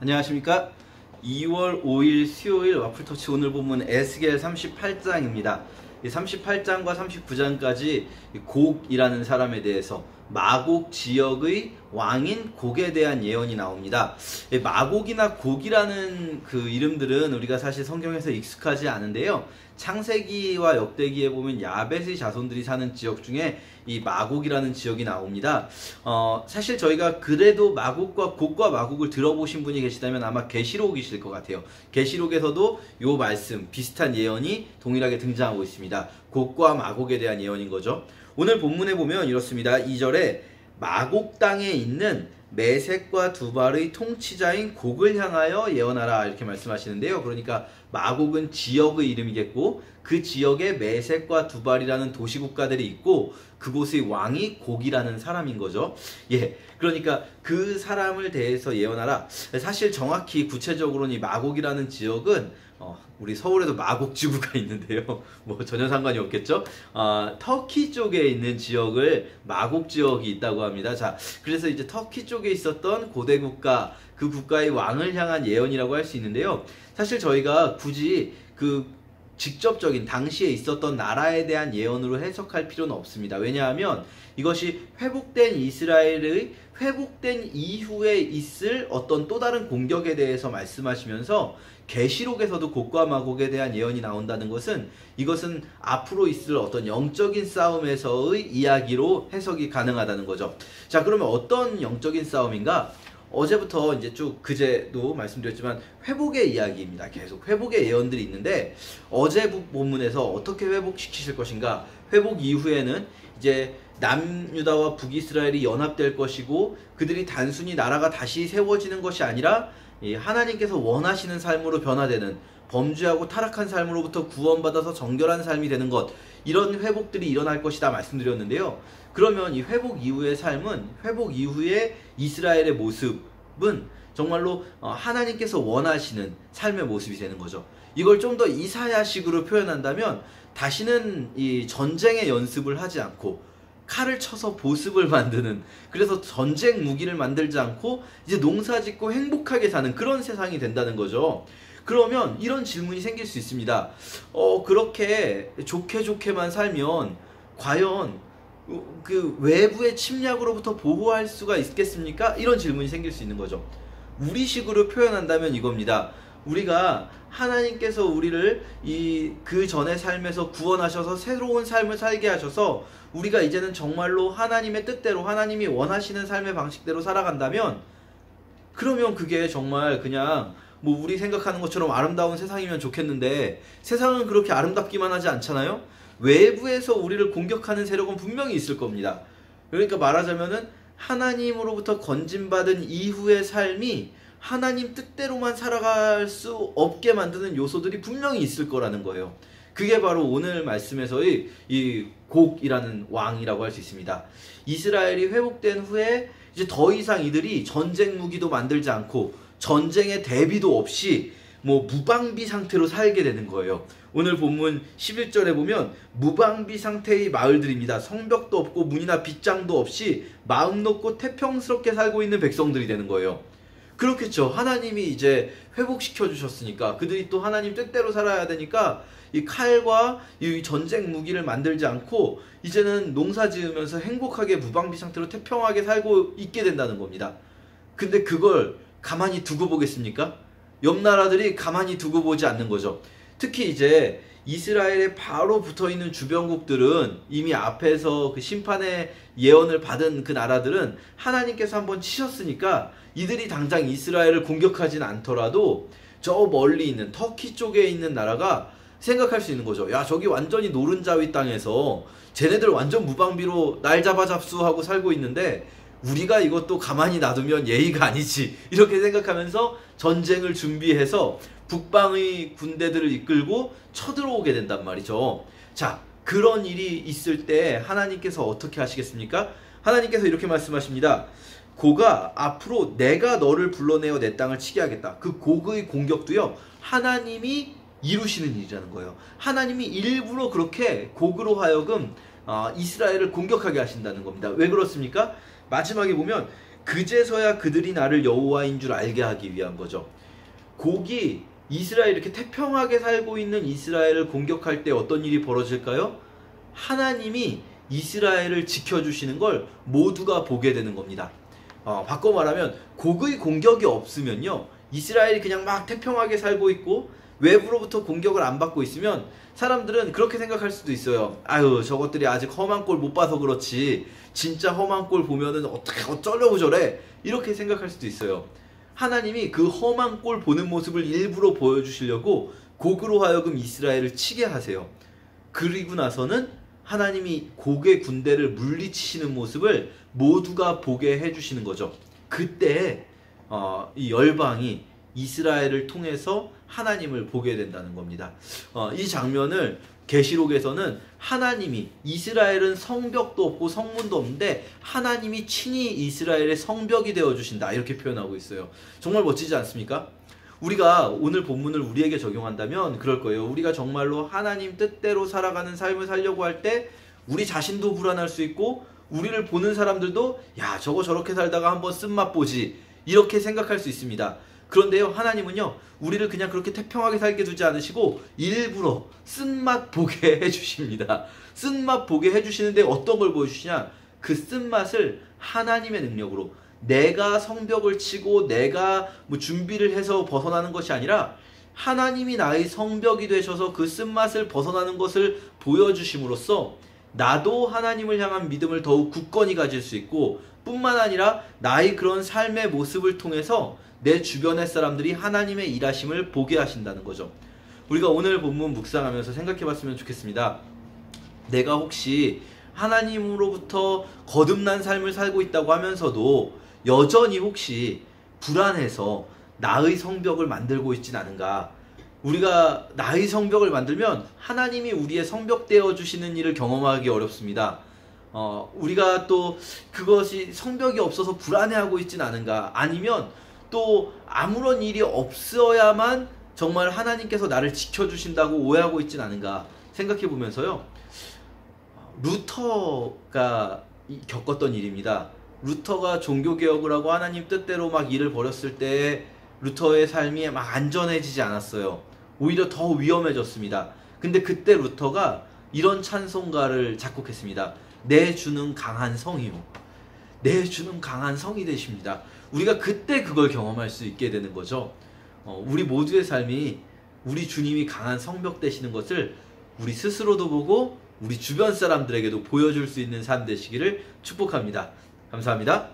안녕하십니까. 2월 5일 수요일 와플터치 오늘 본문 에스겔 38장입니다. 이 38장과 39장까지 곡이라는 사람에 대해서 마곡 지역의 왕인 곡에 대한 예언이 나옵니다. 마곡이나 곡이라는 그 이름들은 우리가 사실 성경에서 익숙하지 않은데요. 창세기와 역대기에 보면 야벳의 자손들이 사는 지역 중에 이 마곡이라는 지역이 나옵니다. 사실 저희가 그래도 곡과 마곡을 들어보신 분이 계시다면 아마 계시록이실 것 같아요. 계시록에서도 요 말씀, 비슷한 예언이 동일하게 등장하고 있습니다. 곡과 마곡에 대한 예언인 거죠. 오늘 본문에 보면 이렇습니다. 2절에 마곡 땅에 있는 메섹과 두발의 통치자인 곡을 향하여 예언하라 이렇게 말씀하시는데요. 그러니까 마곡은 지역의 이름이겠고 그 지역에 메섹과 두발이라는 도시국가들이 있고 그곳의 왕이 곡이라는 사람인 거죠. 그러니까 그 사람을 대해서 예언하라. 사실 정확히 구체적으로는 이 마곡이라는 지역은 우리 서울에도 마곡지구가 있는데요. 뭐 전혀 상관이 없겠죠. 터키 쪽에 있는 지역을 마곡 지역이 있다고 합니다. 자, 그래서 이제 터키 쪽에 있었던 고대 국가, 그 국가의 왕을 향한 예언이라고 할 수 있는데요. 사실 저희가 굳이 그 직접적인 당시에 있었던 나라에 대한 예언으로 해석할 필요는 없습니다. 왜냐하면 이것이 회복된 이스라엘의 회복된 이후에 있을 어떤 또 다른 공격에 대해서 말씀하시면서 계시록에서도 곡과 마곡에 대한 예언이 나온다는 것은 이것은 앞으로 있을 어떤 영적인 싸움에서의 이야기로 해석이 가능하다는 거죠. 자, 그러면 어떤 영적인 싸움인가? 어제부터 이제 쭉 그제도 말씀드렸지만 회복의 이야기입니다. 계속 회복의 예언들이 있는데 어제 본문에서 어떻게 회복시키실 것인가? 회복 이후에는 이제 남유다와 북이스라엘이 연합될 것이고 그들이 단순히 나라가 다시 세워지는 것이 아니라 하나님께서 원하시는 삶으로 변화되는 범죄하고 타락한 삶으로부터 구원받아서 정결한 삶이 되는 것, 이런 회복들이 일어날 것이다 말씀드렸는데요. 그러면 이 회복 이후의 삶은, 회복 이후의 이스라엘의 모습은 정말로 하나님께서 원하시는 삶의 모습이 되는 거죠. 이걸 좀 더 이사야식으로 표현한다면 다시는 이 전쟁의 연습을 하지 않고 칼을 쳐서 보습을 만드는, 그래서 전쟁 무기를 만들지 않고 이제 농사 짓고 행복하게 사는 그런 세상이 된다는 거죠. 그러면 이런 질문이 생길 수 있습니다. 그렇게 좋게만 살면 과연 그 외부의 침략으로부터 보호할 수가 있겠습니까? 이런 질문이 생길 수 있는 거죠. 우리식으로 표현한다면 이겁니다. 우리가 하나님께서 우리를 그 전의 삶에서 구원하셔서 새로운 삶을 살게 하셔서 우리가 이제는 정말로 하나님의 뜻대로, 하나님이 원하시는 삶의 방식대로 살아간다면, 그러면 그게 정말 그냥 뭐 우리 생각하는 것처럼 아름다운 세상이면 좋겠는데 세상은 그렇게 아름답기만 하지 않잖아요. 외부에서 우리를 공격하는 세력은 분명히 있을 겁니다. 그러니까 말하자면은 하나님으로부터 건진받은 이후의 삶이 하나님 뜻대로만 살아갈 수 없게 만드는 요소들이 분명히 있을 거라는 거예요. 그게 바로 오늘 말씀에서의 이 곡이라는 왕이라고 할 수 있습니다. 이스라엘이 회복된 후에 이제 더 이상 이들이 전쟁 무기도 만들지 않고 전쟁의 대비도 없이 뭐 무방비 상태로 살게 되는 거예요. 오늘 본문 11절에 보면 무방비 상태의 마을들입니다. 성벽도 없고 문이나 빗장도 없이 마음 놓고 태평스럽게 살고 있는 백성들이 되는 거예요. 그렇겠죠. 하나님이 이제 회복시켜 주셨으니까 그들이 또 하나님 뜻대로 살아야 되니까 이 칼과 이 전쟁 무기를 만들지 않고 이제는 농사 지으면서 행복하게 무방비 상태로 태평하게 살고 있게 된다는 겁니다. 근데 그걸 가만히 두고 보겠습니까? 옆 나라들이 가만히 두고 보지 않는 거죠. 특히 이제 이스라엘에 바로 붙어있는 주변국들은 이미 앞에서 그 심판의 예언을 받은 그 나라들은 하나님께서 한번 치셨으니까 이들이 당장 이스라엘을 공격하진 않더라도 저 멀리 있는 터키 쪽에 있는 나라가 생각할 수 있는 거죠. 야, 저기 완전히 노른자위 땅에서 쟤네들 완전 무방비로 날 잡아 잡수하고 살고 있는데 우리가 이것도 가만히 놔두면 예의가 아니지, 이렇게 생각하면서 전쟁을 준비해서 북방의 군대들을 이끌고 쳐들어오게 된단 말이죠. 자, 그런 일이 있을 때 하나님께서 어떻게 하시겠습니까? 하나님께서 이렇게 말씀하십니다. 고가 앞으로 내가 너를 불러내어 내 땅을 치게 하겠다. 그 곡의 공격도요, 하나님이 이루시는 일이라는 거예요. 하나님이 일부러 그렇게 곡으로 하여금 이스라엘을 공격하게 하신다는 겁니다. 왜 그렇습니까? 마지막에 보면 그제서야 그들이 나를 여호와인 줄 알게 하기 위한 거죠. 곡이 이스라엘, 이렇게 태평하게 살고 있는 이스라엘을 공격할 때 어떤 일이 벌어질까요? 하나님이 이스라엘을 지켜주시는 걸 모두가 보게 되는 겁니다. 바꿔 말하면 곡의 공격이 없으면요, 이스라엘이 그냥 막 태평하게 살고 있고 외부로부터 공격을 안 받고 있으면 사람들은 그렇게 생각할 수도 있어요. 아유, 저것들이 아직 험한 꼴 못 봐서 그렇지 진짜 험한 꼴 보면은 어떻게 어쩌려고 저래, 이렇게 생각할 수도 있어요. 하나님이 그 험한 꼴 보는 모습을 일부러 보여주시려고 곡으로 하여금 이스라엘을 치게 하세요. 그리고 나서는 하나님이 곡의 군대를 물리치시는 모습을 모두가 보게 해주시는 거죠. 그때 이 열방이 이스라엘을 통해서 하나님을 보게 된다는 겁니다. 이 장면을 계시록에서는 하나님이, 이스라엘은 성벽도 없고 성문도 없는데 하나님이 친히 이스라엘의 성벽이 되어주신다, 이렇게 표현하고 있어요. 정말 멋지지 않습니까? 우리가 오늘 본문을 우리에게 적용한다면 그럴 거예요. 우리가 정말로 하나님 뜻대로 살아가는 삶을 살려고 할 때 우리 자신도 불안할 수 있고 우리를 보는 사람들도 야, 저거 저렇게 살다가 한번 쓴맛 보지, 이렇게 생각할 수 있습니다. 그런데요, 하나님은요, 우리를 그냥 그렇게 태평하게 살게 두지 않으시고 일부러 쓴맛 보게 해주십니다. 쓴맛 보게 해주시는데 어떤 걸 보여주시냐? 그 쓴맛을 하나님의 능력으로, 내가 성벽을 치고 내가 뭐 준비를 해서 벗어나는 것이 아니라 하나님이 나의 성벽이 되셔서 그 쓴맛을 벗어나는 것을 보여주심으로써 나도 하나님을 향한 믿음을 더욱 굳건히 가질 수 있고, 뿐만 아니라 나의 그런 삶의 모습을 통해서 내 주변의 사람들이 하나님의 일하심을 보게 하신다는 거죠. 우리가 오늘 본문 묵상하면서 생각해 봤으면 좋겠습니다. 내가 혹시 하나님으로부터 거듭난 삶을 살고 있다고 하면서도 여전히 혹시 불안해서 나의 성벽을 만들고 있진 않은가? 우리가 나의 성벽을 만들면 하나님이 우리의 성벽 되어 주시는 일을 경험하기 어렵습니다. 우리가 또 그것이 성벽이 없어서 불안해하고 있진 않은가? 아니면 또 아무런 일이 없어야만 정말 하나님께서 나를 지켜주신다고 오해하고 있진 않은가 생각해 보면서요, 루터가 겪었던 일입니다. 루터가 종교개혁을 하고 하나님 뜻대로 막 일을 벌였을 때 루터의 삶이 막 안전해지지 않았어요. 오히려 더 위험해졌습니다. 근데 그때 루터가 이런 찬송가를 작곡했습니다. 내 주는 강한 성이요, 내 주는 강한 성이 되십니다. 우리가 그때 그걸 경험할 수 있게 되는 거죠. 우리 모두의 삶이 우리 주님이 강한 성벽 되시는 것을 우리 스스로도 보고 우리 주변 사람들에게도 보여줄 수 있는 삶 되시기를 축복합니다. 감사합니다.